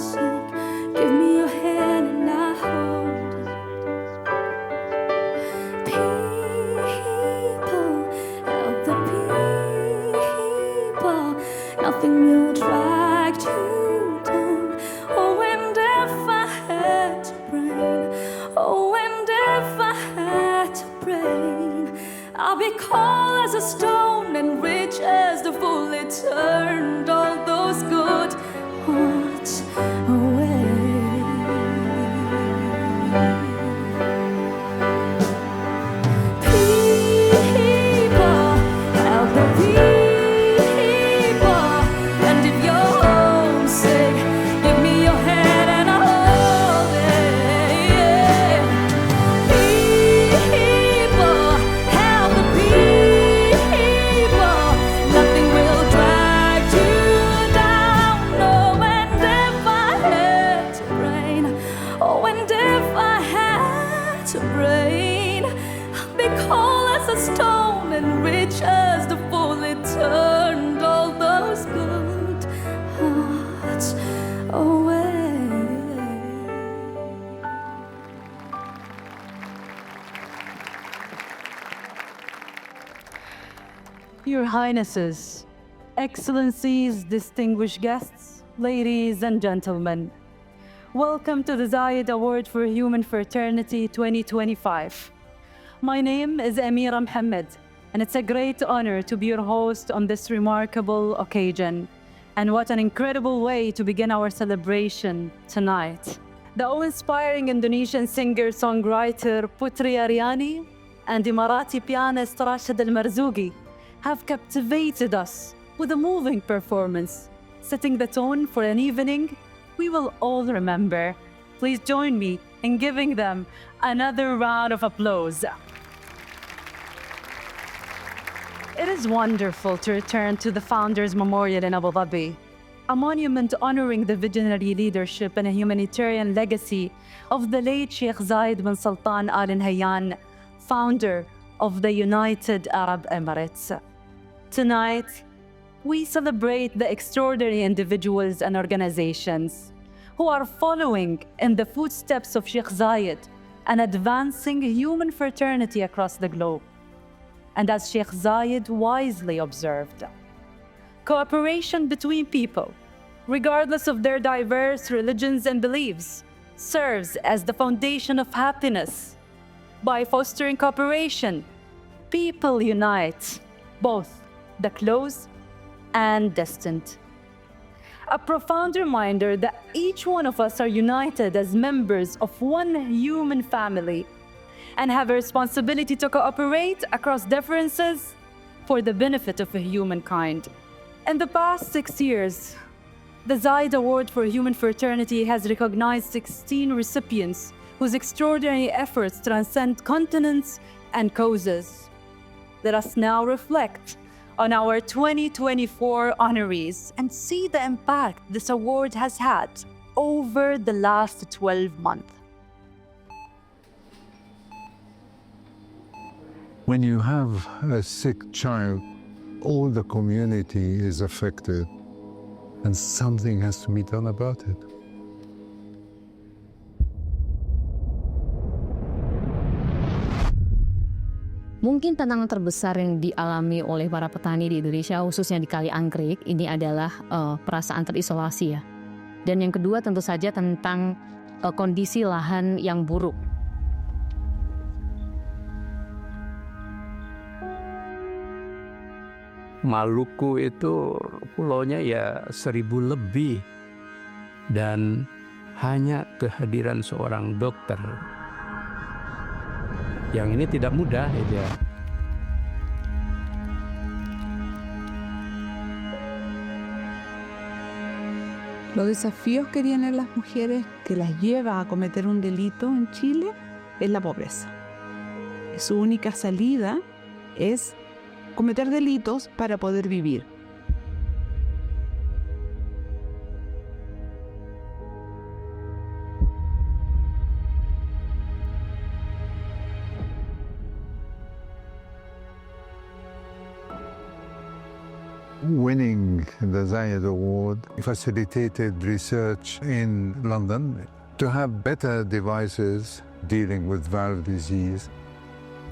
sing. Give me your hand and I hold it. People, help the people. Nothing will drag you down. Oh, and if I had to brain, oh, and if I had to brain, I'll be cold as a stone and rich as the fully turned all those good hearts away. People, help the people, and if you're homesick, give me your hand and I'll hold it. People, help the people, nothing will drag you down. Oh, and if I had to brain, oh, and if I had to brain, I'll be cold as a stone and rich as the fully turned all those good hearts away. Your Highnesses, Excellencies, distinguished guests, ladies and gentlemen, welcome to the Zayed Award for Human Fraternity 2025. My name is Amira Mohammed, and it's a great honor to be your host on this remarkable occasion. And what an incredible way to begin our celebration tonight. The awe-inspiring Indonesian singer-songwriter Putri Aryani and Emirati pianist Rashid Al-Marzouqi have captivated us with a moving performance, setting the tone for an evening we will all remember. Please join me in giving them another round of applause. It is wonderful to return to the Founders Memorial in Abu Dhabi, a monument honoring the visionary leadership and a humanitarian legacy of the late Sheikh Zayed bin Sultan Al Nahyan, founder of the United Arab Emirates. Tonight, we celebrate the extraordinary individuals and organizations who are following in the footsteps of Sheikh Zayed and advancing human fraternity across the globe. And as Sheikh Zayed wisely observed, cooperation between people, regardless of their diverse religions and beliefs, serves as the foundation of happiness. By fostering cooperation, people unite, both the close and distant. A profound reminder that each one of us are united as members of one human family and have a responsibility to cooperate across differences for the benefit of humankind. In the past 6 years, the Zayed Award for Human Fraternity has recognized 16 recipients whose extraordinary efforts transcend continents and causes. Let us now reflect on our 2024 honorees and see the impact this award has had over the last 12 months. When you have a sick child, all the community is affected, and something has to be done about it. Mungkin tantangan terbesar yang dialami oleh para petani di Indonesia, khususnya di Kali Anggrek, ini adalah perasaan terisolasi ya. Dan yang kedua tentu saja tentang kondisi lahan yang buruk. Maluku itu pulaunya ya 1.000 lebih dan hanya kehadiran seorang dokter. Yang ini tidak mudah ya. Los desafíos que tienen las mujeres que las lleva a cometer un delito en Chile es la pobreza. Su única salida es cometer delitos para poder vivir. winning the Zayed Award facilitated research in London to have better devices dealing with valve disease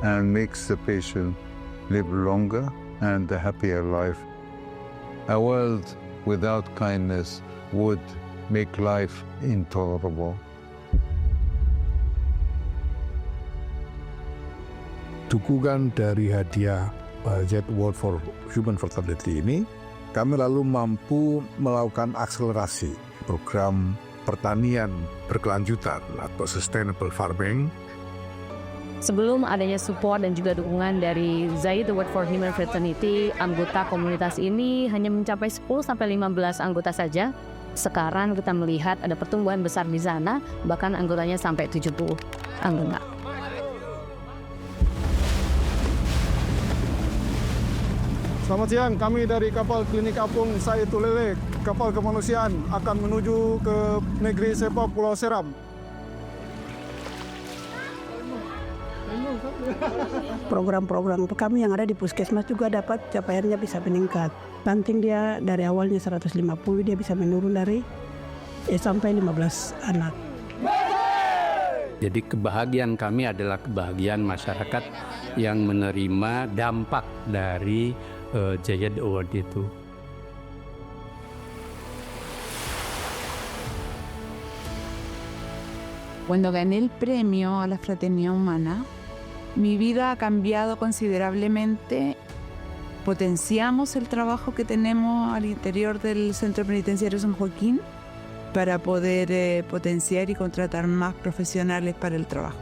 and makes the patient live longer and a happier life. A world without kindness would make life intolerable. Dukungan dari hadiah Zayed Award for Human Fertility ini, kami lalu mampu melakukan akselerasi program pertanian berkelanjutan atau sustainable farming. Sebelum adanya support dan juga dukungan dari Zayed Award for Human Fraternity, anggota komunitas ini hanya mencapai 10-15 anggota saja. Sekarang kita melihat ada pertumbuhan besar di sana, bahkan anggotanya sampai 70 anggota. Selamat siang, kami dari kapal klinik apung Saya Tulele, kapal kemanusiaan akan menuju ke negeri Sepang Pulau Seram. Program-program kami yang ada di puskesmas juga dapat capaiannya bisa meningkat. Stunting dia dari awalnya 150 dia bisa menurun dari sampai 15 anak. Jadi kebahagiaan kami adalah kebahagiaan masyarakat yang menerima dampak dari Zayed Award itu. Cuando gané el premio a la Fraternidad Humana, mi vida ha cambiado considerablemente. Potenciamos el trabajo que tenemos al interior del Centro Penitenciario San Joaquín para poder potenciar y contratar más profesionales para el trabajo.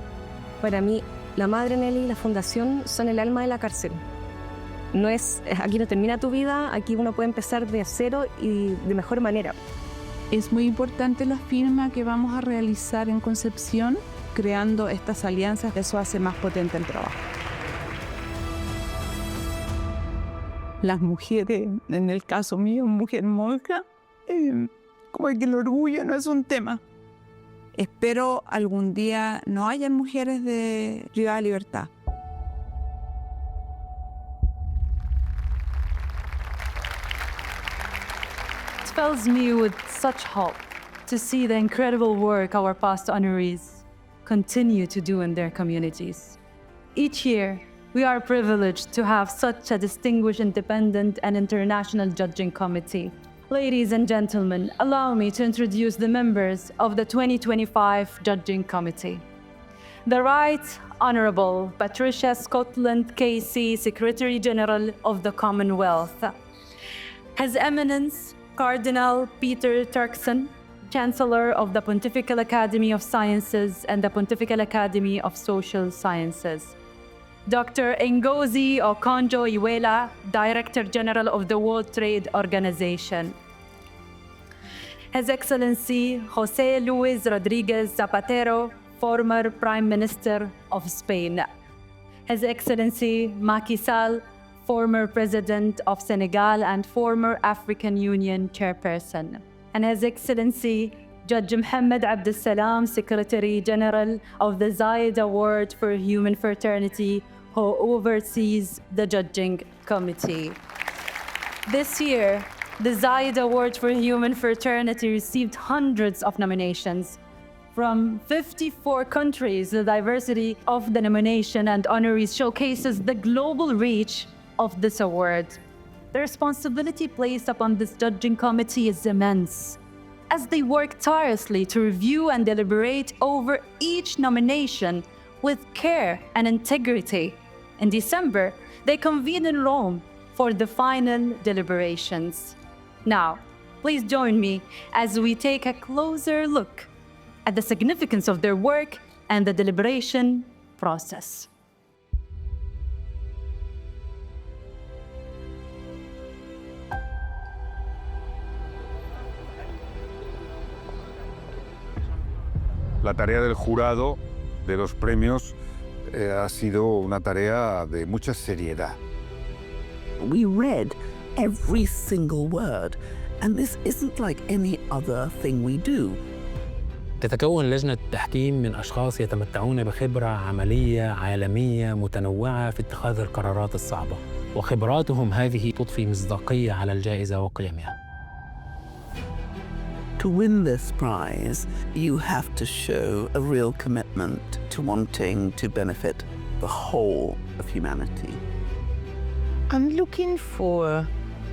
Para mí, la Madre Nelly y la Fundación son el alma de la cárcel. No es, aquí no termina tu vida, aquí uno puede empezar de cero y de mejor manera. Es muy importante la firma que vamos a realizar en Concepción, creando estas alianzas, eso hace más potente el trabajo. Las mujeres, en el caso mío, mujer monja, como que el orgullo no es un tema. Espero algún día no hayan mujeres de privada libertad. It fills me with such hope to see the incredible work our past honorees continue to do in their communities. Each year, we are privileged to have such a distinguished independent and international judging committee. Ladies and gentlemen, allow me to introduce the members of the 2025 Judging Committee. The Right Honourable Patricia Scotland KC, Secretary General of the Commonwealth. His Eminence Cardinal Peter Turkson, Chancellor of the Pontifical Academy of Sciences and the Pontifical Academy of Social Sciences. Dr. Ngozi Okonjo-Iweala, Director General of the World Trade Organization. His Excellency José Luis Rodríguez Zapatero, former Prime Minister of Spain. His Excellency Macky Sall, former President of Senegal and former African Union Chairperson. And His Excellency Judge Mohammed Abdessalam, Secretary General of the Zayed Award for Human Fraternity, who oversees the Judging Committee. This year, the Zayed Award for Human Fraternity received hundreds of nominations from 54 countries. The diversity of the nomination and honorees showcases the global reach of this award. The responsibility placed upon this judging committee is immense, as they work tirelessly to review and deliberate over each nomination with care and integrity. In December, they convene in Rome for the final deliberations. Now, please join me as we take a closer look at the significance of their work and the deliberation process. La tarea del jurado de los premios ha sido una tarea de mucha seriedad. We read every single word, and this isn't like any other thing we do. تتكون لجنة التحكيم من أشخاص يتمتعون بخبرة عملية عالمية متنوعة في اتخاذ القرارات الصعبة. وخبراتهم هذه تضفي مصداقية على الجائزة وقيمها. To win this prize, you have to show a real commitment to wanting to benefit the whole of humanity. I'm looking for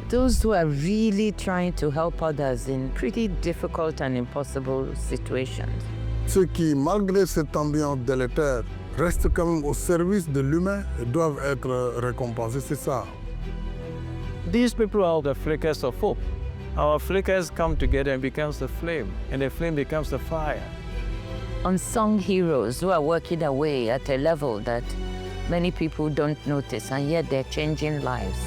those who are really trying to help others in pretty difficult and impossible situations. Ceux qui, malgré cette ambiance délétère, restent quand même au service de l'humain et doivent être récompensés, c'est ça. These people are the flickers of hope. Our flickers come together and becomes the flame, and the flame becomes the fire. Unsung heroes who are working away at a level that many people don't notice, and yet they're changing lives.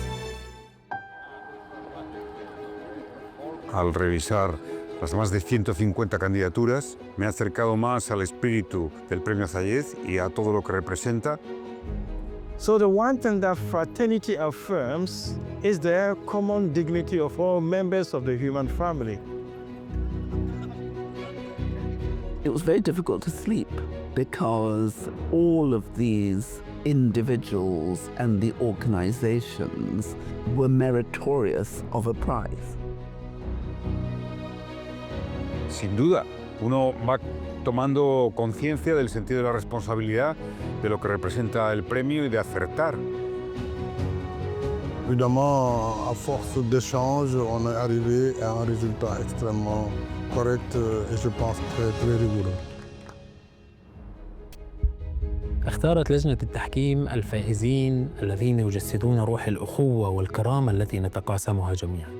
Al revisar las más de 150 candidaturas, me he acercado más al espíritu del Premio Zayed y a todo lo que representa. So the one thing that fraternity affirms is the common dignity of all members of the human family. It was very difficult to sleep because all of these individuals and the organizations were meritorious of a prize. Sin duda, uno va tomando conciencia del sentido de la responsabilidad, de lo que representa el premio y de acertar. Évidemment, à force d'échanges, on est arrivé à un résultat extrêmement correct et je pense très rigoureux. اختارت لجنة التحكيم الفائزين الذين يجسدون روح الأخوة والكرامة التي نتقاسمها جميعاً.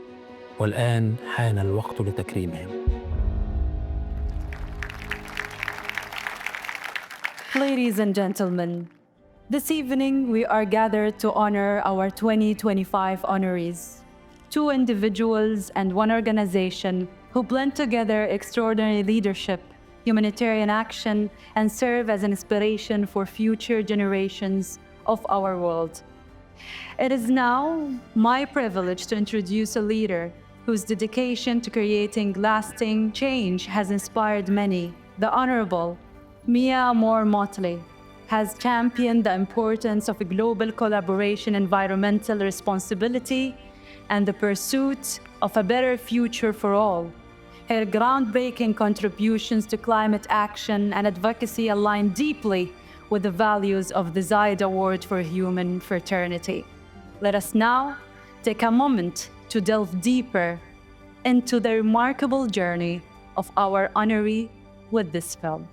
والآن حان الوقت لتكريمهم. Ladies and gentlemen, this evening we are gathered to honor our 2025 honorees, two individuals and one organization who blend together extraordinary leadership, humanitarian action, and serve as an inspiration for future generations of our world. It is now my privilege to introduce a leader whose dedication to creating lasting change has inspired many. The Honorable Amor Mottley has championed the importance of global collaboration, environmental responsibility, and the pursuit of a better future for all. Her groundbreaking contributions to climate action and advocacy align deeply with the values of the Zayed Award for Human Fraternity. Let us now take a moment to delve deeper into the remarkable journey of our honoree with this film.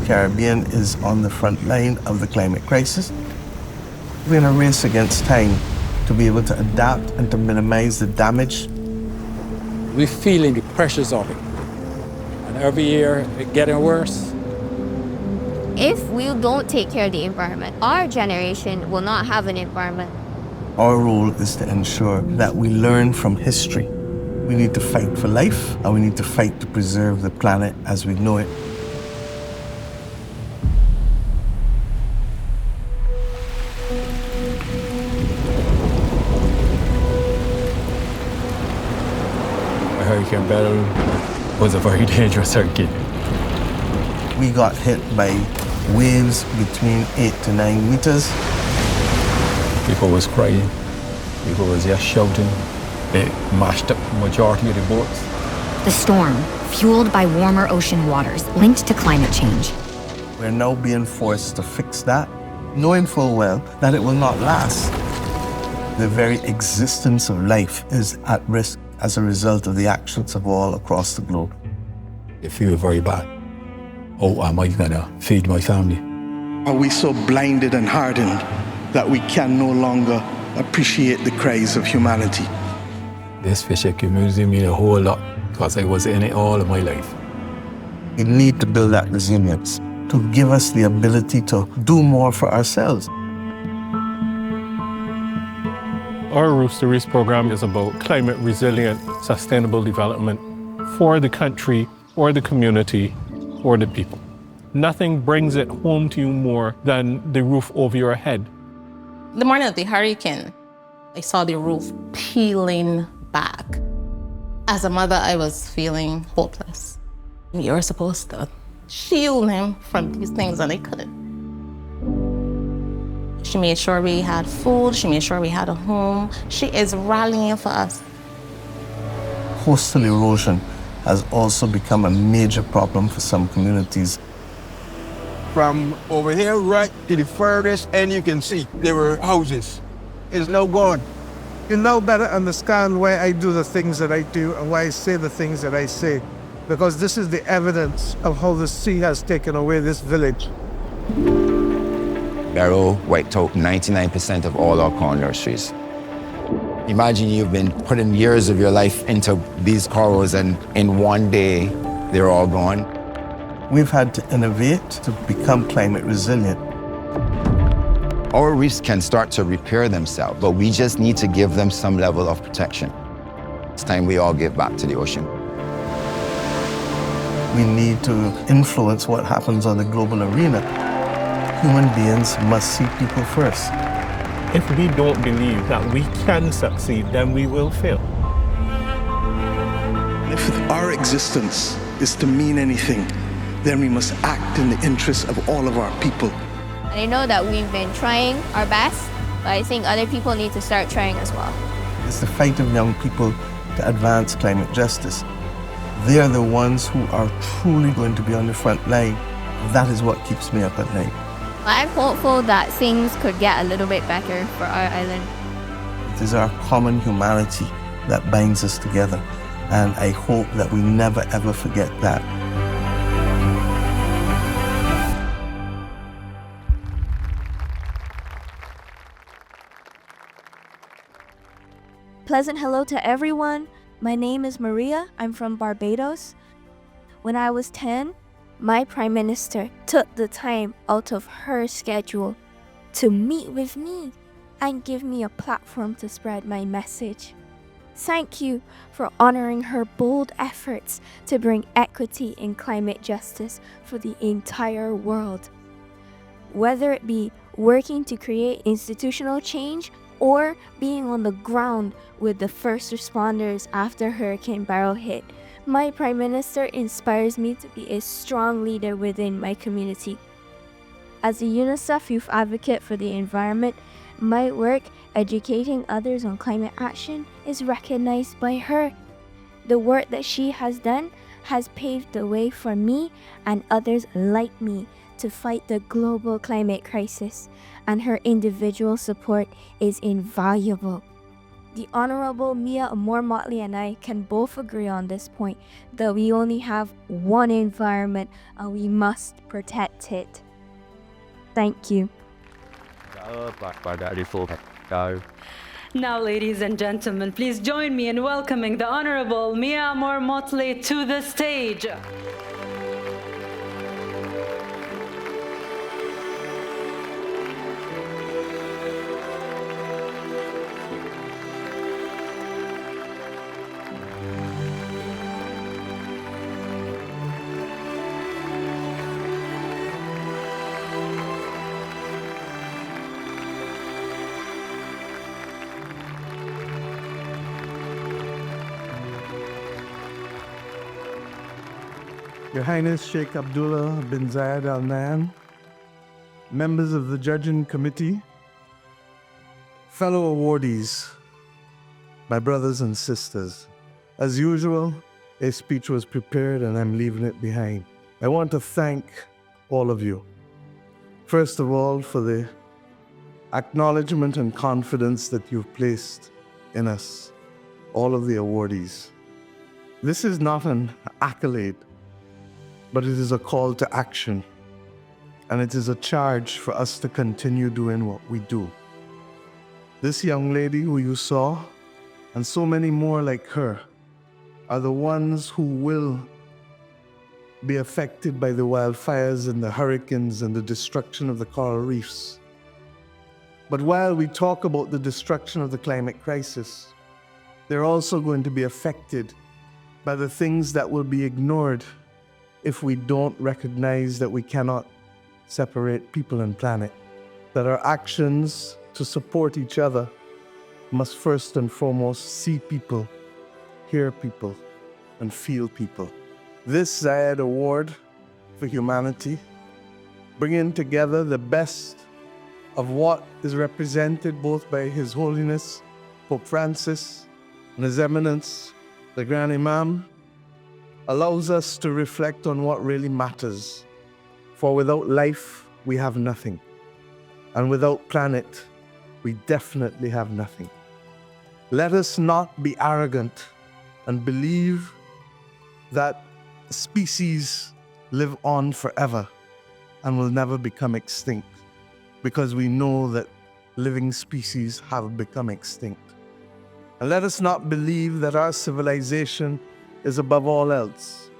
Caribbean is on the front line of the climate crisis. We're in a race against time to be able to adapt and to minimize the damage. We're feeling the pressures of it. And every year it's getting worse. If we don't take care of the environment, our generation will not have an environment. Our role is to ensure that we learn from history. We need to fight for life, and we need to fight to preserve the planet as we know it. Hurricane Beryl was a very dangerous hurricane. We got hit by waves between 8 to 9 meters. People was crying. People was just shouting. It mashed up the majority of the boats. The storm, fueled by warmer ocean waters, linked to climate change. We're now being forced to fix that, knowing full well that it will not last. The very existence of life is at risk as a result of the actions of all across the globe. It feels very bad. Oh, am I gonna feed my family? Are we so blinded and hardened that we can no longer appreciate the cries of humanity? This fishing community mean a whole lot because I was in it all of my life. We need to build that resilience to give us the ability to do more for ourselves. Our Roofs to Reefs program is about climate resilient, sustainable development for the country, for the community, for the people. Nothing brings it home to you more than the roof over your head. The morning of the hurricane, I saw the roof peeling back. As a mother, I was feeling hopeless. You're supposed to shield him from these things, and I couldn't. She made sure we had food. She made sure we had a home. She is rallying for us. Coastal erosion has also become a major problem for some communities. From over here right to the furthest end, you can see there were houses. It's no gone. You now better understand why I do the things that I do and why I say the things that I say, because this is the evidence of how the sea has taken away this village. Barrow wiped out 99% of all our corn nurseries. Imagine you've been putting years of your life into these corals, and in one day, they're all gone. We've had to innovate to become climate resilient. Our reefs can start to repair themselves, but we just need to give them some level of protection. It's time we all give back to the ocean. We need to influence what happens on the global arena. Human beings must see people first. If we don't believe that we can succeed, then we will fail. If our existence is to mean anything, then we must act in the interests of all of our people. I know that we've been trying our best, but I think other people need to start trying as well. It's the fight of young people to advance climate justice. They are the ones who are truly going to be on the front line. That is what keeps me up at night. I'm hopeful that things could get a little bit better for our island. It is our common humanity that binds us together, and I hope that we never ever forget that. Pleasant hello to everyone. My name is Maria. I'm from Barbados. When I was 10, my Prime Minister took the time out of her schedule to meet with me and give me a platform to spread my message. Thank you for honoring her bold efforts to bring equity and climate justice for the entire world. Whether it be working to create institutional change or being on the ground with the first responders after Hurricane Barrow hit, my Prime Minister inspires me to be a strong leader within my community. As a UNICEF youth advocate for the environment, my work educating others on climate action is recognized by her. The work that she has done has paved the way for me and others like me to fight the global climate crisis, and her individual support is invaluable. The Honorable Mia Amor Mottley and I can both agree on this point that we only have one environment and we must protect it. Thank you. Now, ladies and gentlemen, please join me in welcoming the Honorable Mia Amor Mottley to the stage. Your Highness Sheikh Abdullah bin Zayed Al Nahyan, members of the judging committee, fellow awardees, my brothers and sisters. As usual, a speech was prepared and I'm leaving it behind. I want to thank all of you. First of all, for the acknowledgement and confidence that you've placed in us, all of the awardees. This is not an accolade, but it is a call to action, and it is a charge for us to continue doing what we do. This young lady who you saw, and so many more like her, are the ones who will be affected by the wildfires and the hurricanes and the destruction of the coral reefs. But while we talk about the destruction of the climate crisis, they're also going to be affected by the things that will be ignored if we don't recognize that we cannot separate people and planet, that our actions to to support each other must first and foremost see people, hear people, and feel people. This Zayed Award for Humanity, bringing together the best of what is represented both by His Holiness Pope Francis and His Eminence, the Grand Imam, allows us to reflect on what really matters. For without life, we have nothing. And without planet, we definitely have nothing. Let us not be arrogant and believe that species live on forever and will never become extinct, because we know that living species have become extinct. And let us not believe that our civilization is above all else,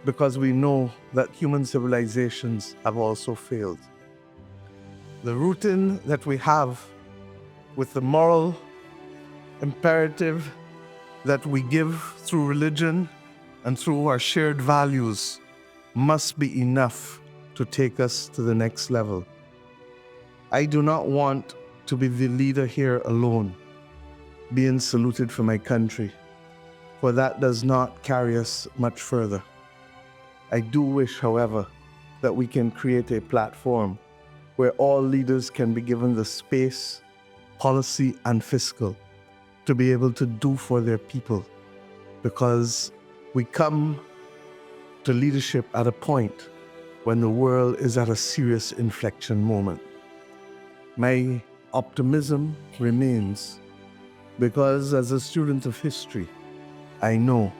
because we know that human civilizations have also failed. The rooting that we have with the moral imperative that we give through religion and through our shared values must be enough to take us to the next level. I do not want to be the leader here alone, being saluted for my country, for that does not carry us much further. I do wish, however, that we can create a platform where all leaders can be given the space, policy, and fiscal to be able to do for their people, because we come to leadership at a point when the world is at a serious inflection moment. My optimism remains, because as a student of history, I know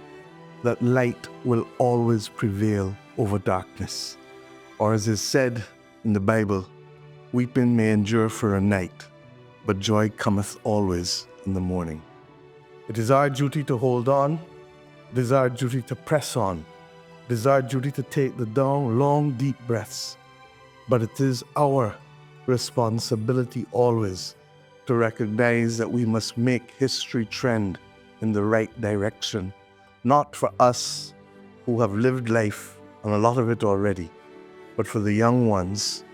that light will always prevail over darkness. Or as is said in the Bible, weeping may endure for a night, but joy cometh always in the morning. It is our duty to hold on. It is our duty to press on. It is our duty to take the long, deep breaths. But it is our responsibility always to recognize that we must make history trend in the right direction, not for us who have lived life, and a lot of it already, but for the young ones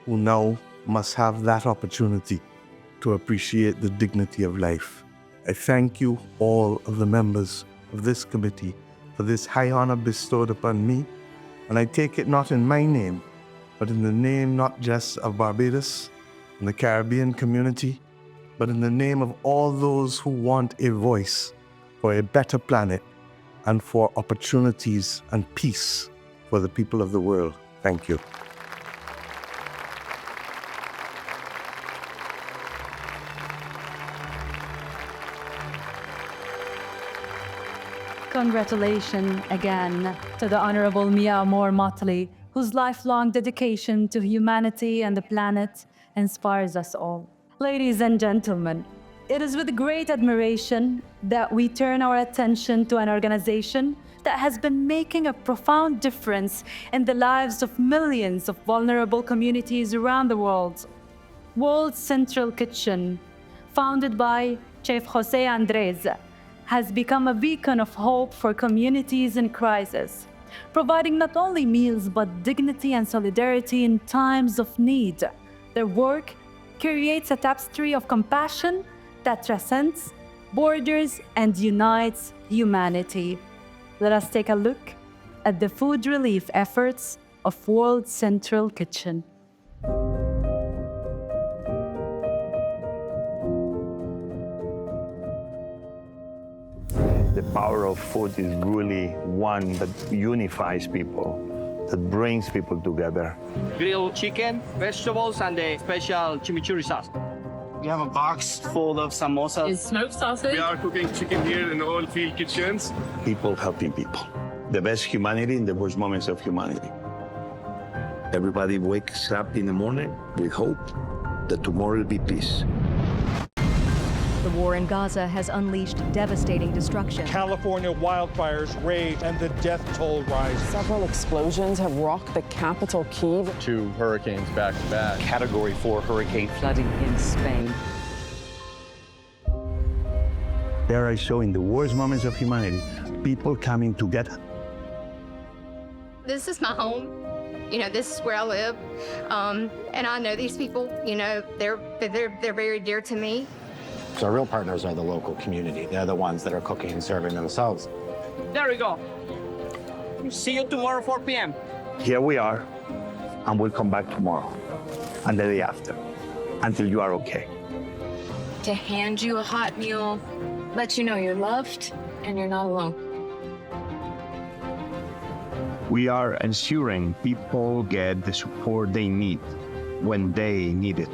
who now must have that opportunity to appreciate the dignity of life. I thank you, all of the members of this committee, for this high honor bestowed upon me, and I take it not in my name, but in the name not just of Barbados and the Caribbean community, but in the name of all those who want a voice for a better planet and for opportunities and peace for the people of the world. Thank you. Congratulations again to the Honorable Mia Amor Mottley, whose lifelong dedication to humanity and the planet inspires us all. Ladies and gentlemen, it is with great admiration that we turn our attention to an organization that has been making a profound difference in the lives of millions of vulnerable communities around the world. World Central Kitchen, founded by Chef Jose Andres, has become a beacon of hope for communities in crisis, providing not only meals but dignity and solidarity in times of need. Their work creates a tapestry of compassion that transcends borders and unites humanity. Let us take a look at the food relief efforts of World Central Kitchen. The power of food is really one that unifies people, that brings people together. Grilled chicken, vegetables, and a special chimichurri sauce. We have a box full of samosas. It's smoked sausage. We are cooking chicken here in all field kitchens. People helping people. The best humanity in the worst moments of humanity. Everybody wakes up in the morning with hope that tomorrow will be peace. The war in Gaza has unleashed devastating destruction. California wildfires rage and the death toll rises. Several explosions have rocked the capital, Kyiv. 2 hurricanes back to back. Category 4 hurricane. Flooding in Spain. There I saw in the worst moments of humanity, people coming together. This is my home. You know, this is where I live. And I know these people, you know, they're very dear to me. So our real partners are the local community. They're the ones that are cooking and serving themselves. There we go. See you tomorrow, 4 p.m. Here we are, and we'll come back tomorrow and the day after until you are okay. To hand you a hot meal, let you know you're loved and you're not alone. We are ensuring people get the support they need when they need it.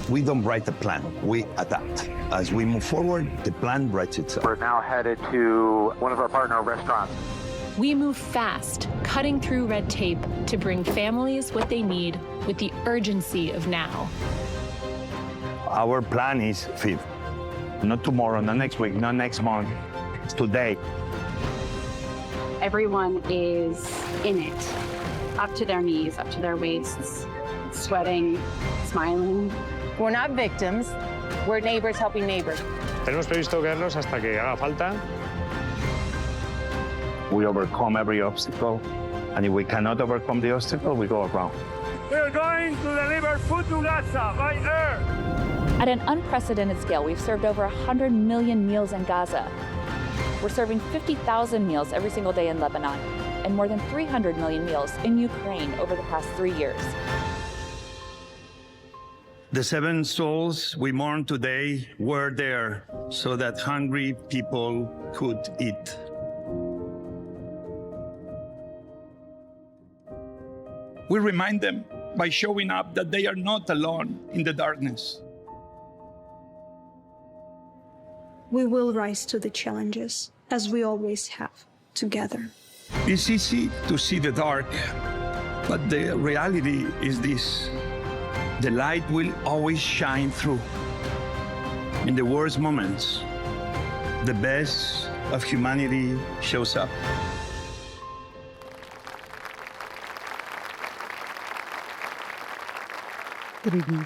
We don't write the plan, we adapt. As we move forward, the plan writes itself. We're now headed to one of our partner restaurants. We move fast, cutting through red tape to bring families what they need with the urgency of now. Our plan is FIV. Not tomorrow, not next week, not next month. It's today. Everyone is in it, up to their knees, up to their waists, sweating, smiling. We're not victims, we're neighbors helping neighbors. Tenemos previsto quedarnos hasta que haga falta. We overcome every obstacle, and if we cannot overcome the obstacle, we go around. We're going to deliver food to Gaza by air. At an unprecedented scale, we've served over 100 million meals in Gaza. We're serving 50,000 meals every single day in Lebanon, and more than 300 million meals in Ukraine over the past 3 years. The 7 souls we mourn today were there so that hungry people could eat. We remind them by showing up that they are not alone in the darkness. We will rise to the challenges, as we always have, together. It's easy to see the dark, but the reality is this. The light will always shine through. In the worst moments, the best of humanity shows up. Good evening.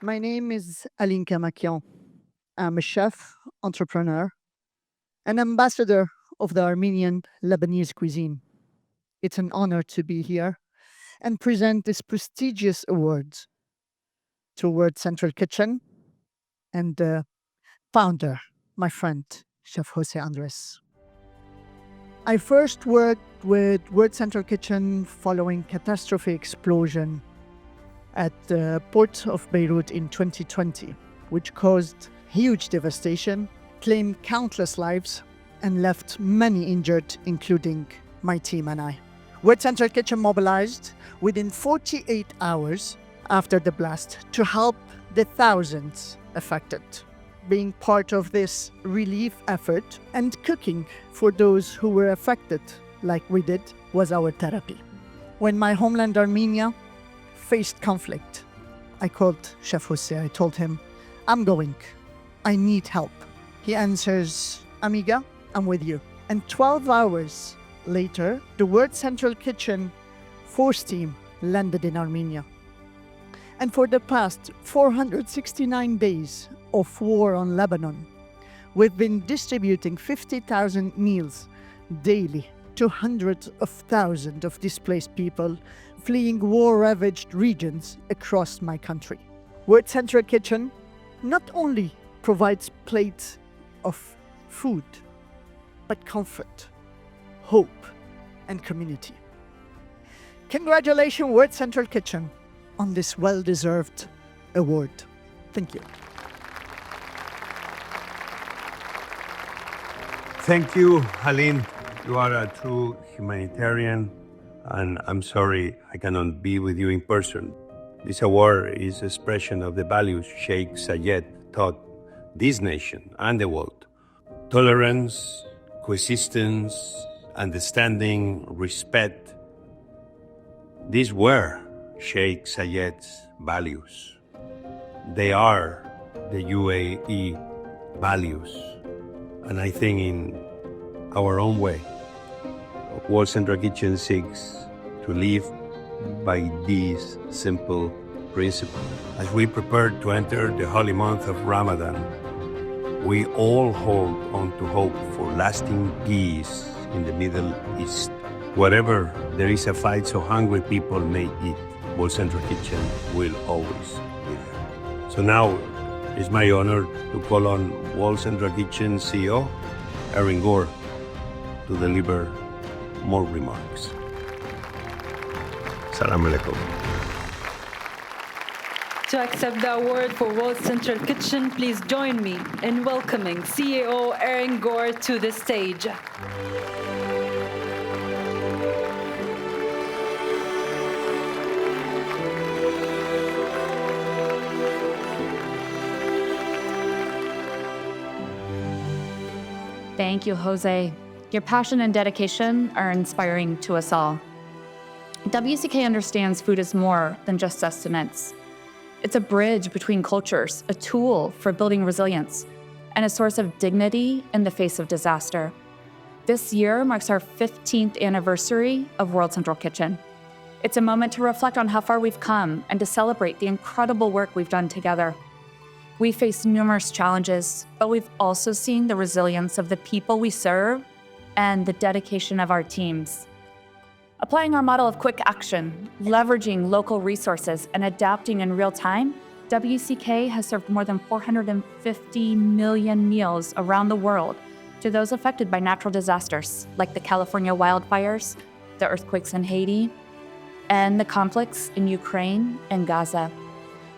My name is Alinka Makian. I'm a chef, entrepreneur, and ambassador of the Armenian Lebanese cuisine. It's an honor to be here and present this prestigious award to World Central Kitchen and the founder, my friend, Chef Jose Andres. I first worked with World Central Kitchen following catastrophic explosion at the port of Beirut in 2020, which caused huge devastation, claimed countless lives, and left many injured, including my team and I. World Central Kitchen mobilized within 48 hours after the blast to help the thousands affected. Being part of this relief effort and cooking for those who were affected, like we did, was our therapy. When my homeland Armenia faced conflict, I called Chef Jose. I told him, I'm going. I need help. He answers, Amiga, I'm with you. And 12 hours later, the World Central Kitchen force team landed in Armenia. And for the past 469 days of war on Lebanon, we've been distributing 50,000 meals daily to hundreds of thousands of displaced people fleeing war-ravaged regions across my country. World Central Kitchen not only provides plates of food, but comfort, hope, and community. Congratulations, World Central Kitchen, on this well-deserved award. Thank you. Thank you, Halim. You are a true humanitarian, and I'm sorry I cannot be with you in person. This award is an expression of the values Sheikh Zayed taught this nation and the world. Tolerance, coexistence, understanding, respect. These were Sheikh Zayed's values. They are the UAE values. And I think in our own way, World Central Kitchen seeks to live by these simple principles. As we prepare to enter the holy month of Ramadan, we all hold on to hope for lasting peace in the Middle East. Wherever there is a fight so hungry people may eat, World Central Kitchen will always be there. So now it's my honor to call on World Central Kitchen CEO, Erin Gore, to deliver more remarks. Salam alaikum. To accept the award for World Central Kitchen, please join me in welcoming CEO Erin Gore to the stage. Thank you, Jose. Your passion and dedication are inspiring to us all. WCK understands food is more than just sustenance. It's a bridge between cultures, a tool for building resilience, and a source of dignity in the face of disaster. This year marks our 15th anniversary of World Central Kitchen. It's a moment to reflect on how far we've come and to celebrate the incredible work we've done together. We faced numerous challenges, but we've also seen the resilience of the people we serve and the dedication of our teams. Applying our model of quick action, leveraging local resources, and adapting in real time, WCK has served more than 450 million meals around the world to those affected by natural disasters like the California wildfires, the earthquakes in Haiti, and the conflicts in Ukraine and Gaza.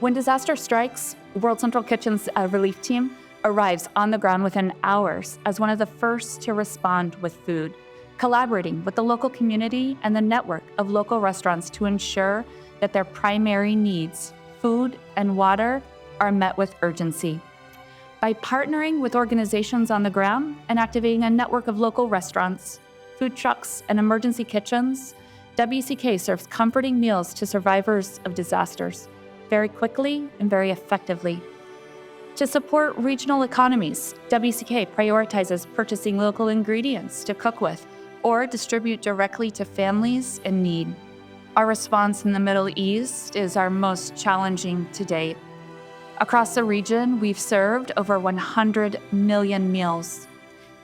When disaster strikes, World Central Kitchen's relief team arrives on the ground within hours as one of the first to respond with food, collaborating with the local community and the network of local restaurants to ensure that their primary needs, food and water, are met with urgency. By partnering with organizations on the ground and activating a network of local restaurants, food trucks, and emergency kitchens, WCK serves comforting meals to survivors of disasters very quickly and very effectively. To support regional economies, WCK prioritizes purchasing local ingredients to cook with or distribute directly to families in need. Our response in the Middle East is our most challenging to date. Across the region, we've served over 100 million meals.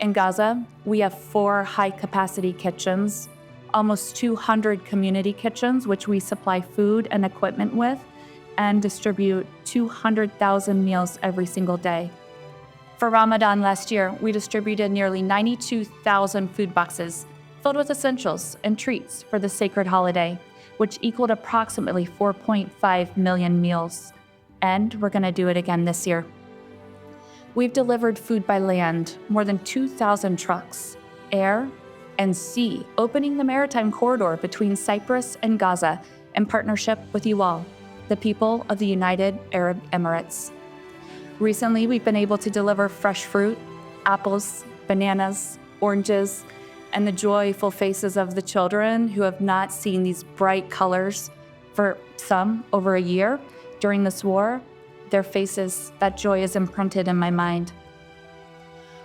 In Gaza, we have 4 high-capacity kitchens, almost 200 community kitchens, which we supply food and equipment with, and distribute 200,000 meals every single day. For Ramadan last year, we distributed nearly 92,000 food boxes filled with essentials and treats for the sacred holiday, which equaled approximately 4.5 million meals. And we're going to do it again this year. We've delivered food by land, more than 2,000 trucks, air, and sea, opening the maritime corridor between Cyprus and Gaza in partnership with you all, the people of the United Arab Emirates. Recently, we've been able to deliver fresh fruit, apples, bananas, oranges, and the joyful faces of the children who have not seen these bright colors for some over a year during this war. Their faces, that joy is imprinted in my mind.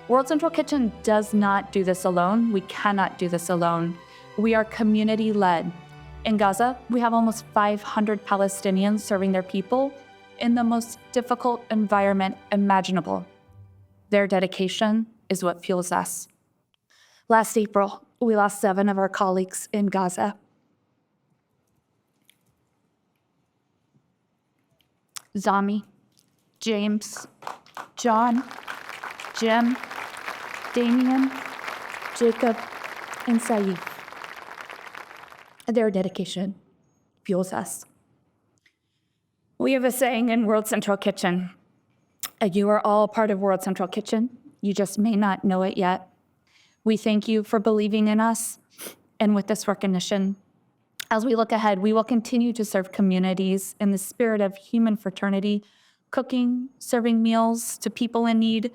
World Central Kitchen does not do this alone. We cannot do this alone. We are community-led. In Gaza, we have almost 500 Palestinians serving their people in the most difficult environment imaginable. Their dedication is what fuels us. Last April, we lost 7 of our colleagues in Gaza. Zami, James, John, Jim, Damien, Jacob, and Saeed. Their dedication fuels us. We have a saying in World Central Kitchen, you are all part of World Central Kitchen. You just may not know it yet. We thank you for believing in us and with this recognition. As we look ahead, we will continue to serve communities in the spirit of human fraternity, cooking, serving meals to people in need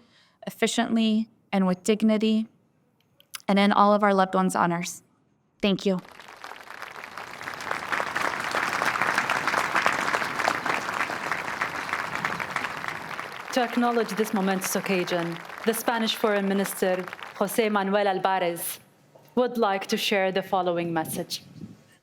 efficiently and with dignity, and in all of our loved ones' honors. Thank you. To acknowledge this momentous occasion, the Spanish Foreign Minister, José Manuel Álvarez, would like to share the following message.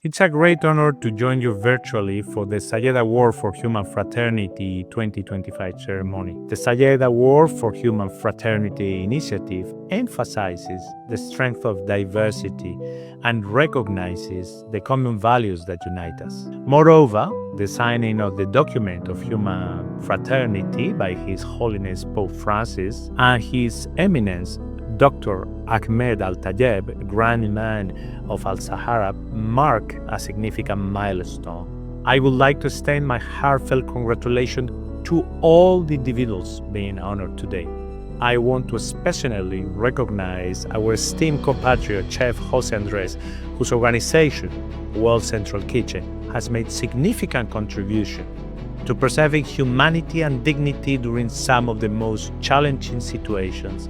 It's a great honor to join you virtually for the Zayed Award for Human Fraternity 2025 ceremony. The Zayed Award for Human Fraternity initiative emphasizes the strength of diversity and recognizes the common values that unite us. Moreover, the signing of the document of human fraternity by His Holiness Pope Francis and His Eminence Dr. Ahmed Al-Tayeb, Grand Imam of Al-Sahara, mark a significant milestone. I would like to extend my heartfelt congratulations to all the individuals being honored today. I want to especially recognize our esteemed compatriot Chef Jose Andres, whose organization, World Central Kitchen, has made significant contribution to preserving humanity and dignity during some of the most challenging situations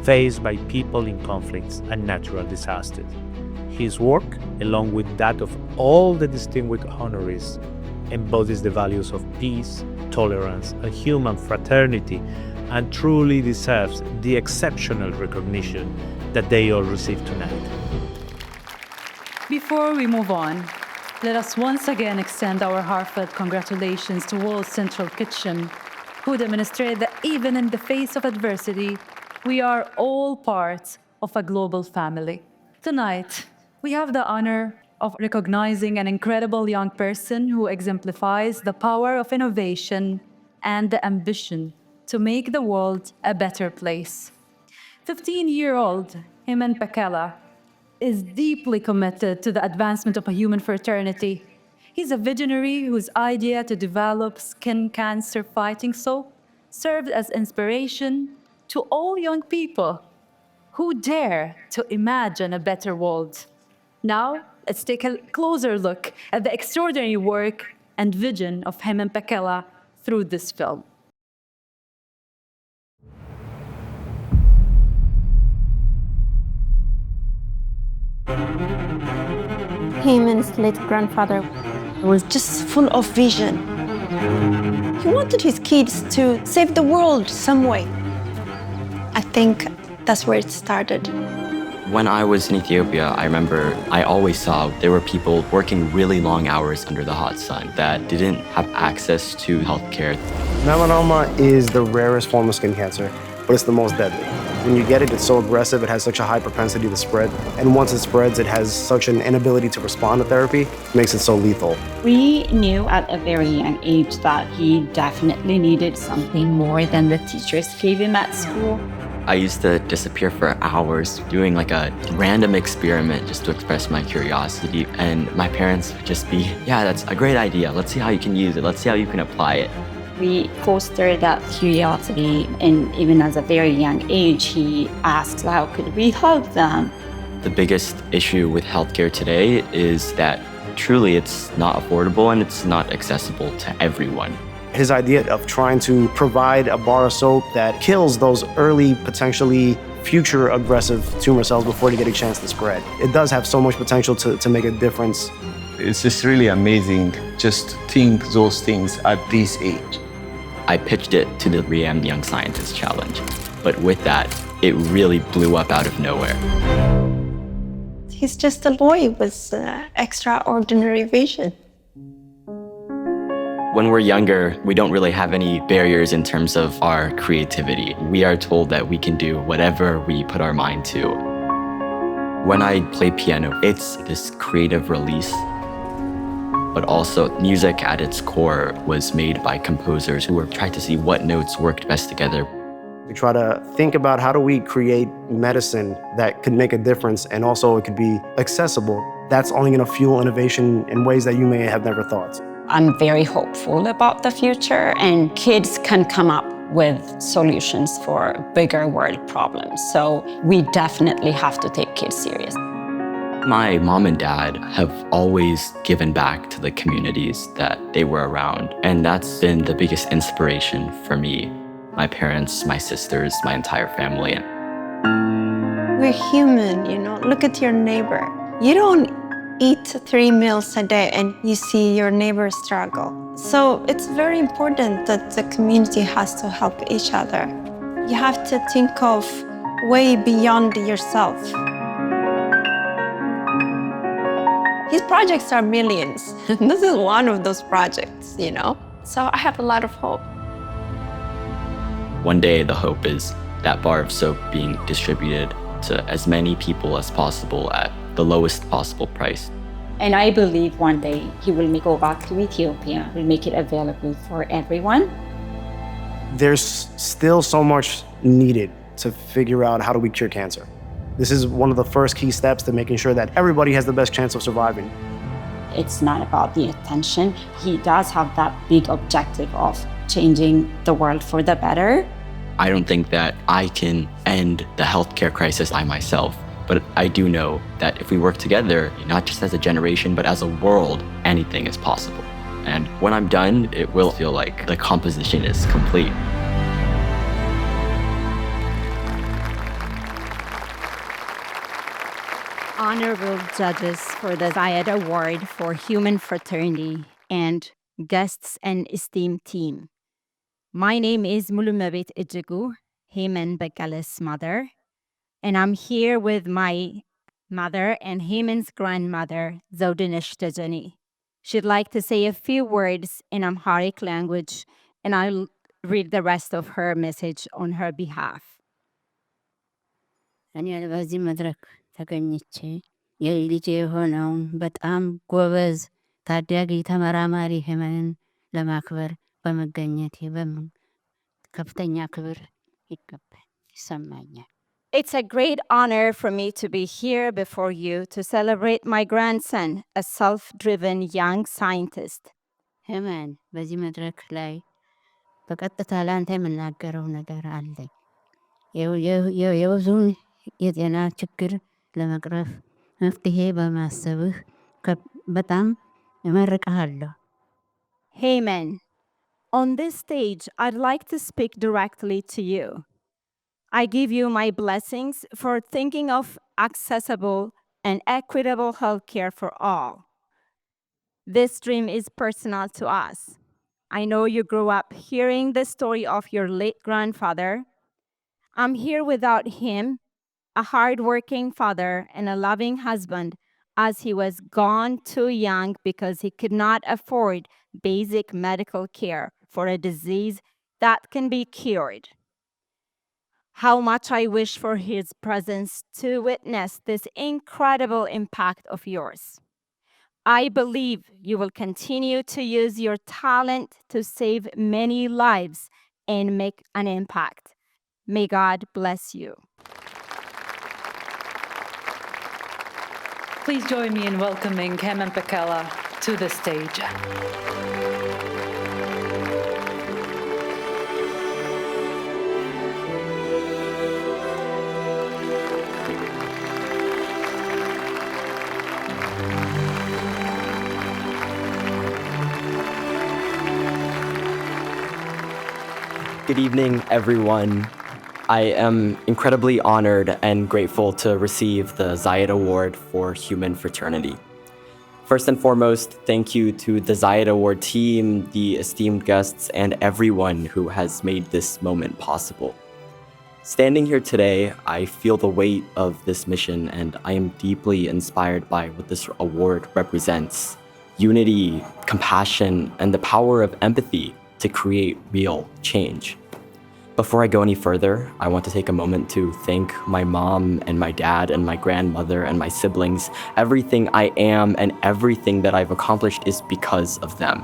faced by people in conflicts and natural disasters. His work, along with that of all the distinguished honorees, embodies the values of peace, tolerance, and human fraternity, and truly deserves the exceptional recognition that they all receive tonight. Before we move on, let us once again extend our heartfelt congratulations to World Central Kitchen, who demonstrate that even in the face of adversity, we are all part of a global family. Tonight, we have the honor of recognizing an incredible young person who exemplifies the power of innovation and the ambition to make the world a better place. 15-year-old Heman Bekele is deeply committed to the advancement of a human fraternity. He's a visionary whose idea to develop skin cancer fighting soap served as inspiration to all young people who dare to imagine a better world. Now, let's take a closer look at the extraordinary work and vision of Heman Bekele through this film. Heman's late grandfather was just full of vision. He wanted his kids to save the world some way. I think that's where it started. When I was in Ethiopia, I remember I always saw there were people working really long hours under the hot sun that didn't have access to healthcare. Melanoma is the rarest form of skin cancer, but it's the most deadly. When you get it, it's so aggressive, it has such a high propensity to spread. And once it spreads, it has such an inability to respond to therapy, it makes it so lethal. We knew at a very young age that he definitely needed something more than the teachers gave him at school. I used to disappear for hours doing like a random experiment just to express my curiosity. And my parents would just be, yeah, that's a great idea. Let's see how you can use it. Let's see how you can apply it. We fostered that curiosity, and even as a very young age, he asked, how could we help them? The biggest issue with healthcare today is that truly it's not affordable and it's not accessible to everyone. His idea of trying to provide a bar of soap that kills those early, potentially future aggressive tumor cells before they get a chance to spread. It does have so much potential to make a difference. It's just really amazing just to think those things at this age. I pitched it to the RIAM Young Scientist Challenge, but with that, it really blew up out of nowhere. He's just a boy with extraordinary vision. When we're younger, we don't really have any barriers in terms of our creativity. We are told that we can do whatever we put our mind to. When I play piano, it's this creative release, but also music at its core was made by composers who were trying to see what notes worked best together. We try to think about how do we create medicine that could make a difference and also it could be accessible. That's only going to fuel innovation in ways that you may have never thought. I'm very hopeful about the future, and kids can come up with solutions for bigger world problems. So we definitely have to take kids serious. My mom and dad have always given back to the communities that they were around, and that's been the biggest inspiration for me. My parents, my sisters, my entire family. We're human, you know. Look at your neighbor. You don't eat 3 meals a day and you see your neighbor struggle. So it's very important that the community has to help each other. You have to think of way beyond yourself. He's projects are millions. This is one of those projects, you know? So I have a lot of hope. One day, the hope is that bar of soap being distributed to as many people as possible at the lowest possible price. And I believe one day he will go back to Ethiopia, will make it available for everyone. There's still so much needed to figure out how do we cure cancer. This is one of the first key steps to making sure that everybody has the best chance of surviving. It's not about the attention. He does have that big objective of changing the world for the better. I don't think that I can end the healthcare crisis by myself, but I do know that if we work together, not just as a generation, but as a world, anything is possible. And when I'm done, it will feel like the composition is complete. Honorable judges for the Zayed Award for Human Fraternity and guests and esteemed team. My name is Mulumabit Ejegu, Heman Bekele's mother, and I'm here with my mother and Heman's grandmother, Zodinish Tajani. She'd like to say a few words in Amharic language, and I'll read the rest of her message on her behalf. በዚህ መድረክ ተገኝቼ የልጄ የሆነውን በጣም ጎበዝ ታዳጊ ተመራማሪ ሄመንን ለማክበር በመገኘቴ ከፍተኛ ክብር ይሰማኛል። It's a great honor for me to be here before you to celebrate my grandson, a self-driven young scientist. ሄመን በዚህ መድረክ ላይ በቀጥታ ለአንተ የምናገረው ነገር አለኝ። የብዙውን የጤና ችግር ለመቅረፍ መፍትሄ በማሰብህ በጣም እመርቅሃለሁ። Heman, on this stage, I'd like to speak directly to you. I give you my blessings for thinking of accessible and equitable healthcare for all. This dream is personal to us. I know you grew up hearing the story of your late grandfather. I'm here without him, a hardworking father and a loving husband, as he was gone too young because he could not afford basic medical care for a disease that can be cured. How much I wish for his presence to witness this incredible impact of yours. I believe you will continue to use your talent to save many lives and make an impact. May God bless you. Please join me in welcoming Heman Bekele to the stage. Good evening, everyone. I am incredibly honored and grateful to receive the Zayed Award for Human Fraternity. First and foremost, thank you to the Zayed Award team, the esteemed guests, and everyone who has made this moment possible. Standing here today, I feel the weight of this mission, and I am deeply inspired by what this award represents: unity, compassion, and the power of empathy to create real change. Before I go any further, I want to take a moment to thank my mom and my dad and my grandmother and my siblings. Everything I am and everything that I've accomplished is because of them.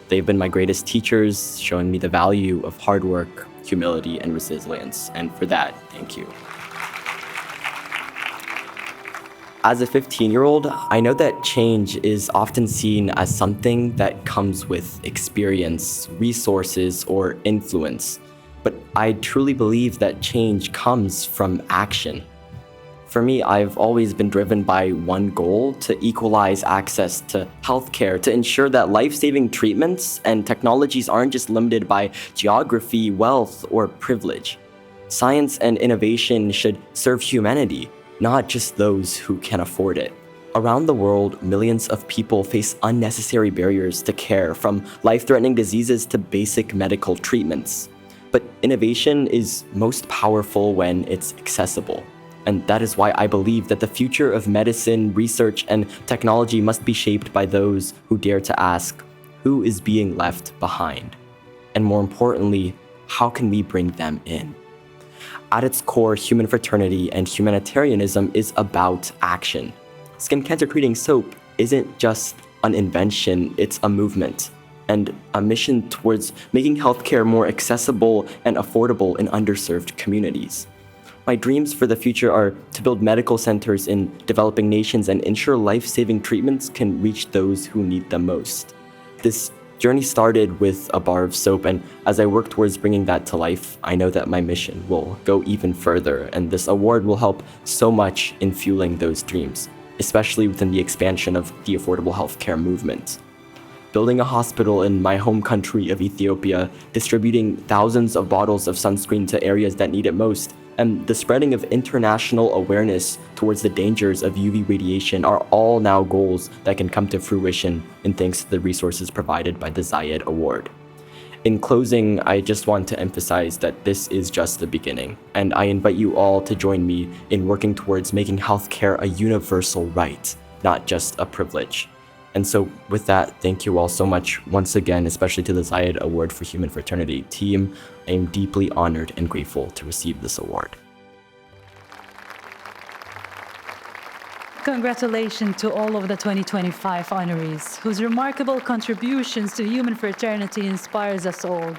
They've been my greatest teachers, showing me the value of hard work, humility, and resilience. And for that, thank you. As a 15-year-old, I know that change is often seen as something that comes with experience, resources, or influence. But I truly believe that change comes from action. For me, I've always been driven by one goal: to equalize access to healthcare, to ensure that life-saving treatments and technologies aren't just limited by geography, wealth, or privilege. Science and innovation should serve humanity, not just those who can afford it. Around the world, millions of people face unnecessary barriers to care, from life-threatening diseases to basic medical treatments. But innovation is most powerful when it's accessible. And that is why I believe that the future of medicine, research, and technology must be shaped by those who dare to ask, who is being left behind? And more importantly, how can we bring them in? At its core, human fraternity and humanitarianism is about action. Skin cancer treating soap isn't just an invention, it's a movement and a mission towards making healthcare more accessible and affordable in underserved communities. My dreams for the future are to build medical centers in developing nations and ensure life-saving treatments can reach those who need them most. This journey started with a bar of soap, and as I work towards bringing that to life, I know that my mission will go even further, and this award will help so much in fueling those dreams, especially within the expansion of the affordable healthcare movement. Building a hospital in my home country of Ethiopia, distributing thousands of bottles of sunscreen to areas that need it most, and the spreading of international awareness towards the dangers of UV radiation are all now goals that can come to fruition in thanks to the resources provided by the Zayed Award. In closing, I just want to emphasize that this is just the beginning, and I invite you all to join me in working towards making healthcare a universal right, not just a privilege. And so with that, thank you all so much once again, especially to the Zayed Award for Human Fraternity team. I am deeply honored and grateful to receive this award. Congratulations to all of the 2025 honorees, whose remarkable contributions to human fraternity inspires us all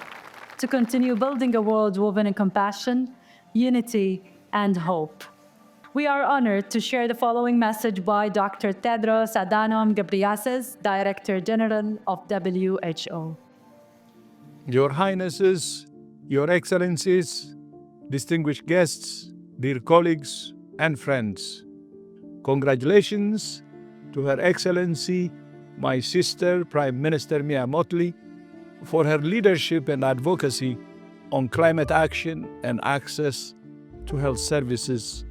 to continue building a world woven in compassion, unity, and hope. We are honored to share the following message by Dr. Tedros Adhanom Ghebreyesus, Director General of WHO. Your Highnesses, Your Excellencies, distinguished guests, dear colleagues and friends, congratulations to Her Excellency, my sister, Prime Minister Mia Mottley, for her leadership and advocacy on climate action and access to health services.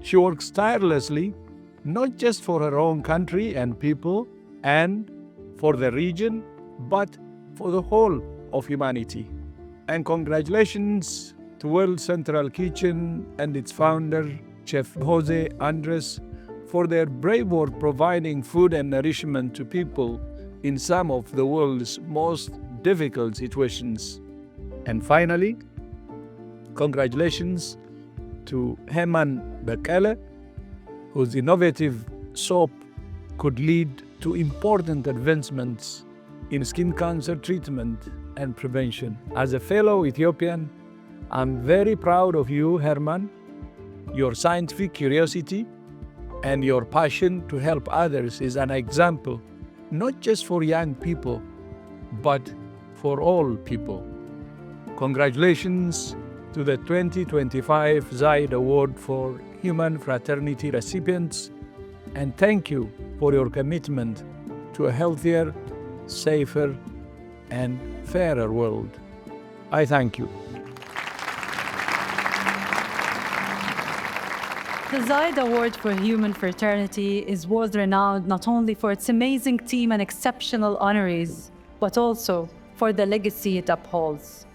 She works tirelessly, not just for her own country and people and for the region, but for the whole of humanity. And congratulations to World Central Kitchen and its founder, Chef Jose Andres, for their brave work providing food and nourishment to people in some of the world's most difficult situations. And finally, congratulations to Heman Bekele, whose innovative soap could lead to important advancements in skin cancer treatment and prevention. As a fellow Ethiopian, I'm very proud of you, Herman, your scientific curiosity and your passion to help others is an example, not just for young people, but for all people. Congratulations to the 2025 Zayed Award for Human Fraternity recipients, and thank you for your commitment to a healthier, safer, and fairer world. I thank you. The Zayed Award for Human Fraternity is world-renowned not only for its amazing team and exceptional honorees, but also for the legacy it upholds.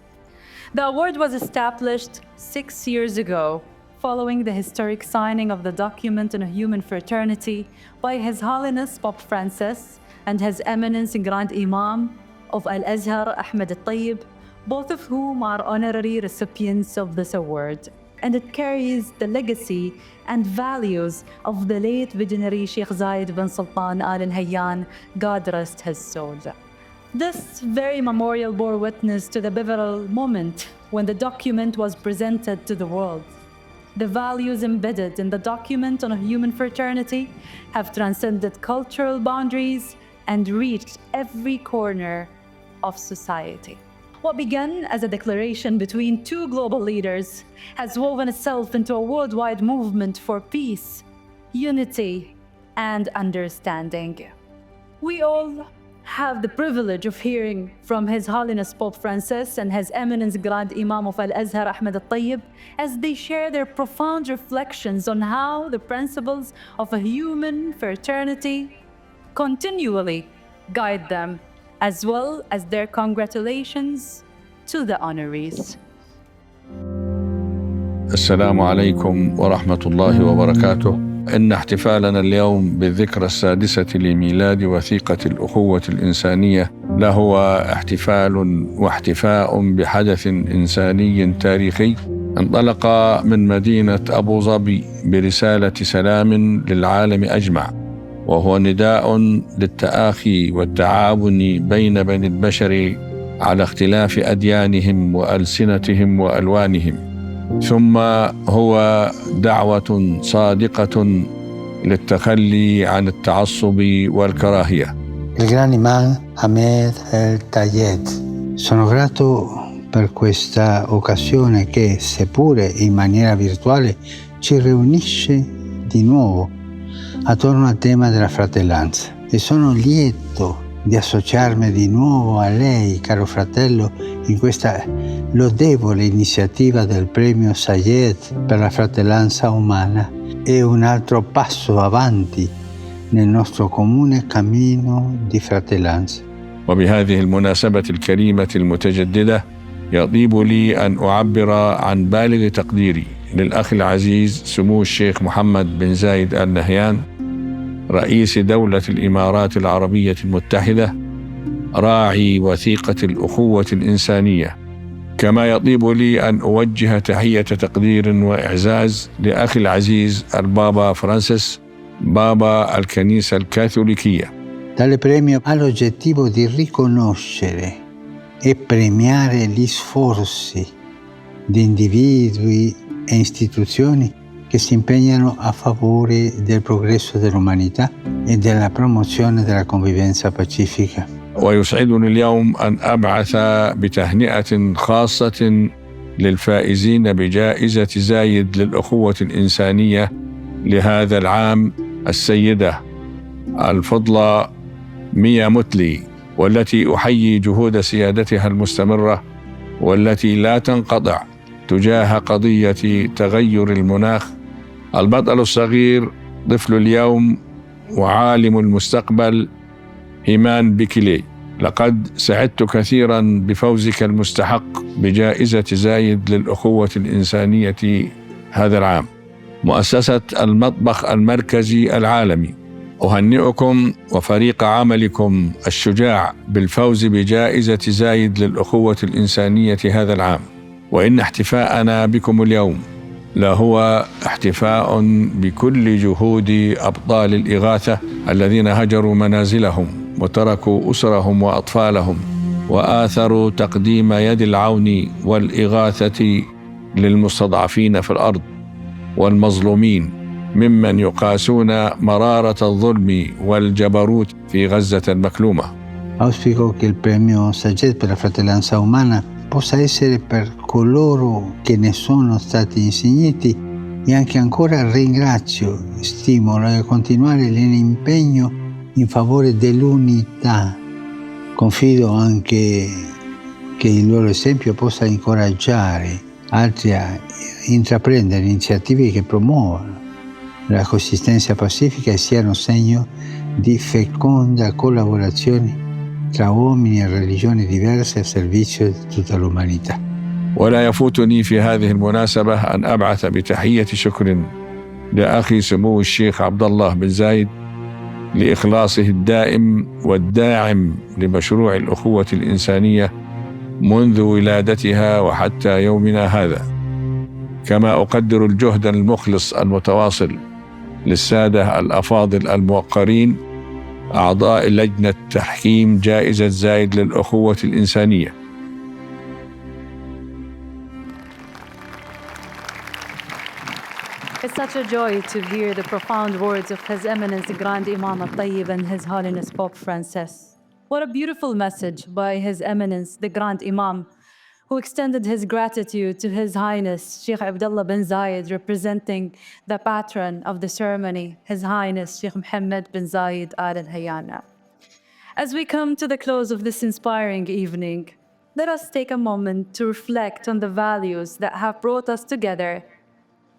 The award was established 6 years ago, following the historic signing of the document on human fraternity by His Holiness Pope Francis and His Eminence Grand Imam of Al-Azhar, Ahmed Al-Tayyib, both of whom are honorary recipients of this award. And it carries the legacy and values of the late visionary Sheikh Zayed bin Sultan Al Nahyan, God rest his soul. This very memorial bore witness to the pivotal moment when the document was presented to the world. The values embedded in the document on human fraternity have transcended cultural boundaries and reached every corner of society. What began as a declaration between two global leaders has woven itself into a worldwide movement for peace, unity, and understanding. We all have the privilege of hearing from His Holiness Pope Francis and His Eminence Grand Imam of Al-Azhar, Ahmed Al-Tayyib, as they share their profound reflections on how the principles of a human fraternity continually guide them, as well as their congratulations to the honorees. السلام عليكم ورحمة الله وبركاته. إن احتفالنا اليوم بالذكرى السادسة لميلاد وثيقة الأخوة الإنسانية لهو احتفال واحتفاء بحدث إنساني تاريخي انطلق من مدينة أبو ظبي برسالة سلام للعالم أجمع، وهو نداء للتآخي والتعاون بين بني البشر على اختلاف أديانهم وألسنتهم وألوانهم، ثم هو دعوة صادقة للتخلي عن التعصب والكراهية. Il grande imam Ahmed El-Tayed. Sono grato per questa occasione che, seppure in maniera virtuale, ci riunisce di nuovo attorno al tema della fratellanza. E sono lieto di associarmi di nuovo a lei, caro fratello, in questa lodevole iniziativa del Premio Zayed per la fratellanza umana. È un altro passo avanti nel nostro comune cammino di fratellanza. وبهذه المناسبة الكريمة المتجددة يطيب لي أن أعبر عن بالغ تقديري للأخ العزيز سمو الشيخ محمد بن زايد آل نهيان رئيس دولة الإمارات العربية المتحدة راعي وثيقة الأخوة الإنسانية. كما يطيب لي أن أوجه تحية تقدير وإعزاز لأخي العزيز البابا فرانسيس بابا الكنيسة الكاثوليكية. Tale premio ha l'obiettivo di riconoscere e premiare gli sforzi di individui e istituzioni che si impegnano a favore del progresso dell'umanità e della promozione della convivenza pacifica. ويسعدني اليوم أن أبعث بتهنئة خاصة للفائزين بجائزة زايد للأخوة الإنسانية لهذا العام السيدة الفضلى ميا موتلي، والتي أحيي جهود سيادتها المستمرة والتي لا تنقطع تجاه قضية تغير المناخ. البطل الصغير طفل اليوم وعالم المستقبل هيمان بكلي، لقد سعدت كثيرا بفوزك المستحق بجائزة زايد للأخوة الإنسانية هذا العام. مؤسسة المطبخ المركزي العالمي أهنئكم وفريق عملكم الشجاع بالفوز بجائزة زايد للأخوة الإنسانية هذا العام. وإن احتفاءنا بكم اليوم لهو احتفاء بكل جهود أبطال الإغاثة الذين هجروا منازلهم وتركوا أسرهم وأطفالهم وآثروا تقديم يد العون والإغاثة للمستضعفين في الأرض والمظلومين ممن يقاسون مرارة الظلم والجبروت في غزة المكلومة. Auspico che il Premio Zayed per la fratellanza umana possa essere per coloro che ne sono stati insigniti e anche ancora ringrazio, stimolo a continuare l'impegno in favore dell'unità. Confido anche che il loro esempio possa incoraggiare altri a intraprendere iniziative che promuovano la coesistenza pacifica e siano segno di feconda collaborazione tra uomini e religioni diverse a servizio di tutta l'umanità. ولا يفوتني في هذه المناسبة أن أبعث بتحية شكر لأخي سمو الشيخ عبد الله بن زايد لإخلاصه الدائم والداعم لمشروع الأخوة الإنسانية منذ ولادتها وحتى يومنا هذا. كما أقدر الجهد المخلص المتواصل للسادة الأفاضل الموقرين أعضاء لجنة تحكيم جائزة زايد للأخوة الإنسانية. It's such a joy to hear the profound words of His Eminence the Grand Imam al-Tayyib and His Holiness Pope Francis. What a beautiful message by His Eminence the Grand Imam, who extended his gratitude to His Highness Sheikh Abdullah bin Zayed, representing the patron of the ceremony, His Highness Sheikh Mohammed bin Zayed Al Nahyan. As we come to the close of this inspiring evening, let us take a moment to reflect on the values that have brought us together: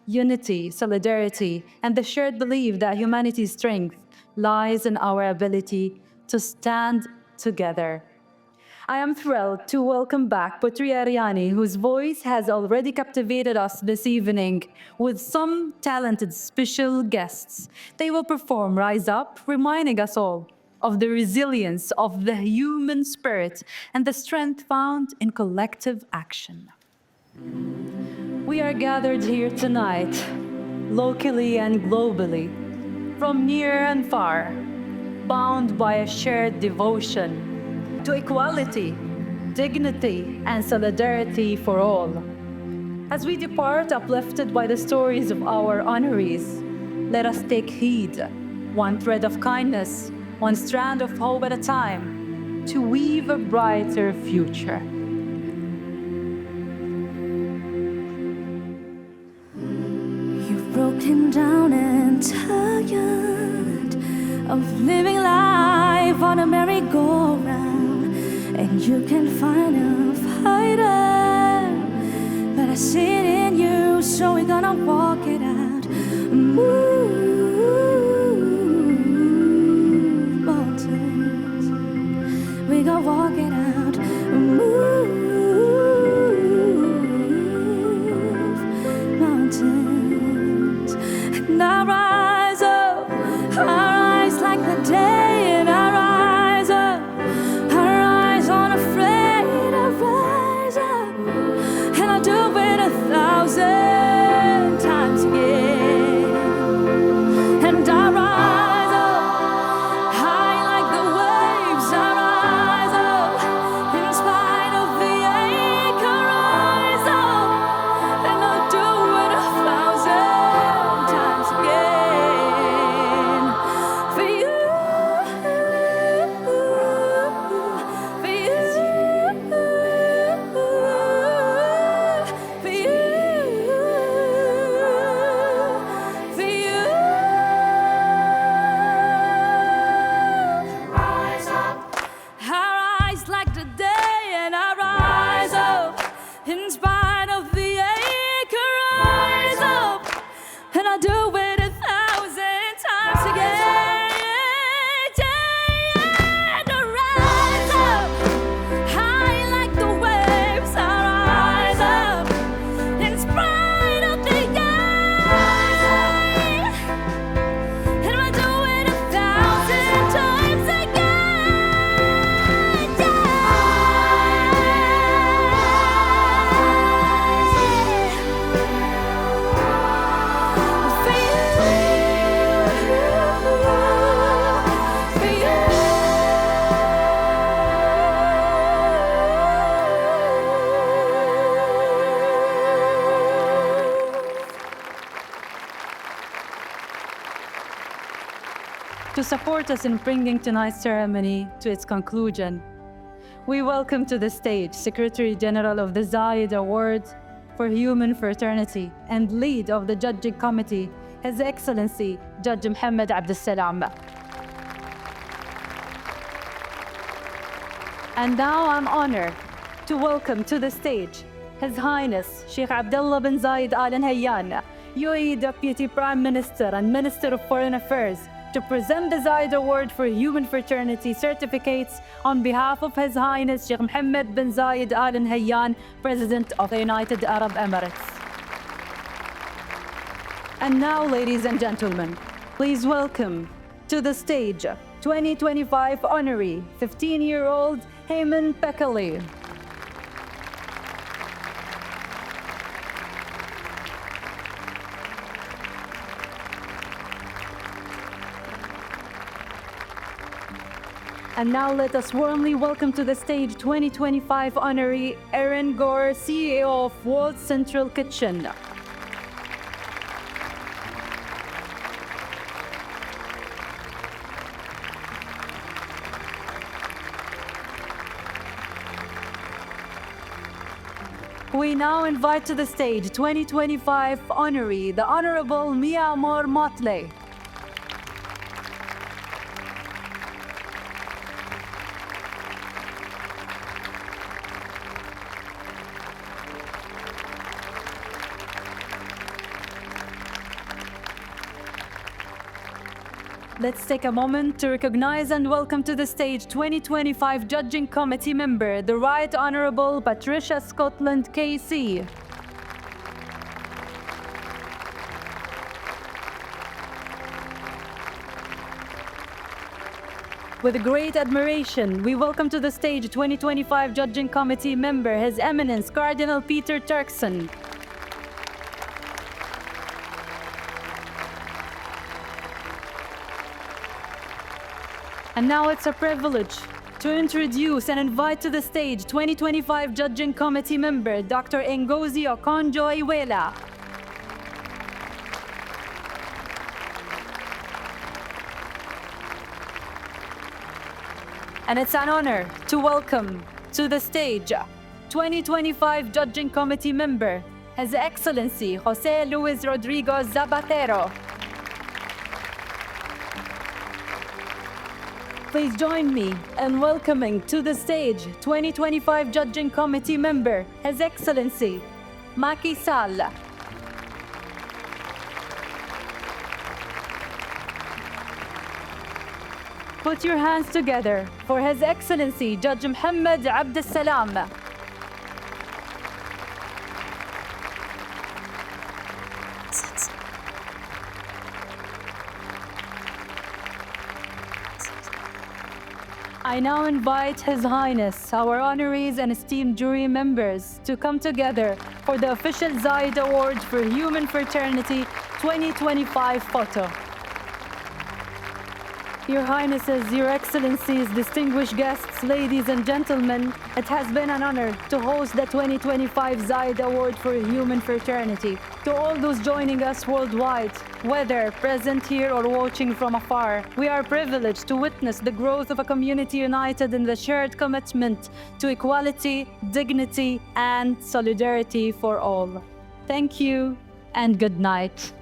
unity, solidarity, and the shared belief that humanity's strength lies in our ability to stand together. I am thrilled to welcome back Putri Ariani, whose voice has already captivated us this evening with some talented special guests. They will perform Rise Up, reminding us all of the resilience of the human spirit and the strength found in collective action. We are gathered here tonight, locally and globally, from near and far, bound by a shared devotion to equality, dignity, and solidarity for all. As we depart uplifted by the stories of our honorees, let us take heed, one thread of kindness, one strand of hope at a time, to weave a brighter future. You've broken down and tired of living life on a merry-go-round, and you can find a fighter, but I see it in you, so we're gonna walk it out. Move mountains, we gonna walk it out. Move mountains, and I rise up, I rise like the day, and I rise up. Thousand times again, and I rise up high like the waves. I rise up in spite of the ache. I rise up and I'll do it 1,000 times again for you, for you. In spite of the ache, rise up, and I'll do it 1,000 times again. And I rise up, high like the waves. I rise up, in spite of the ache, and I'll do it 1,000 times again. To support us in bringing tonight's ceremony to its conclusion, we welcome to the stage Secretary General of the Zayed Award for Human Fraternity and lead of the judging committee, His Excellency Judge Mohammed Abdussalam. And now I'm honored to welcome to the stage His Highness Sheikh Abdullah bin Zayed Al Nahyan, UAE Deputy Prime Minister and Minister of Foreign Affairs, to present the Zayed Award for Human Fraternity certificates on behalf of His Highness Sheikh Mohammed bin Zayed Al Nahyan, President of the United Arab Emirates. And now, ladies and gentlemen, please welcome to the stage 2025 honoree, 15-year-old Heman Bekele. And now let us warmly welcome to the stage 2025 honoree Erin Gore, CEO of World Central Kitchen. We now invite to the stage 2025 honoree, the Honorable Amor Mottley. Let's take a moment to recognize and welcome to the stage 2025 Judging Committee member, the Right Honourable Patricia Scotland KC. With great admiration, we welcome to the stage 2025 Judging Committee member, His Eminence Cardinal Peter Turkson. And now it's a privilege to introduce and invite to the stage 2025 Judging Committee member, Dr. Ngozi Okonjo-Iweala. And it's an honor to welcome to the stage 2025 Judging Committee member, His Excellency José Luis Rodrigo Zapatero. Please join me in welcoming to the stage 2025 Judging Committee member, His Excellency Macky Sall. Put your hands together for His Excellency Judge Mohammed Abd Salam. I now invite His Highness, our honorees and esteemed jury members, to come together for the official Zayed Award for Human Fraternity 2025 photo. Your Highnesses, Your Excellencies, distinguished guests, ladies and gentlemen, it has been an honor to host the 2025 Zayed Award for Human Fraternity. To all those joining us worldwide, whether present here or watching from afar, we are privileged to witness the growth of a community united in the shared commitment to equality, dignity, and solidarity for all. Thank you and good night.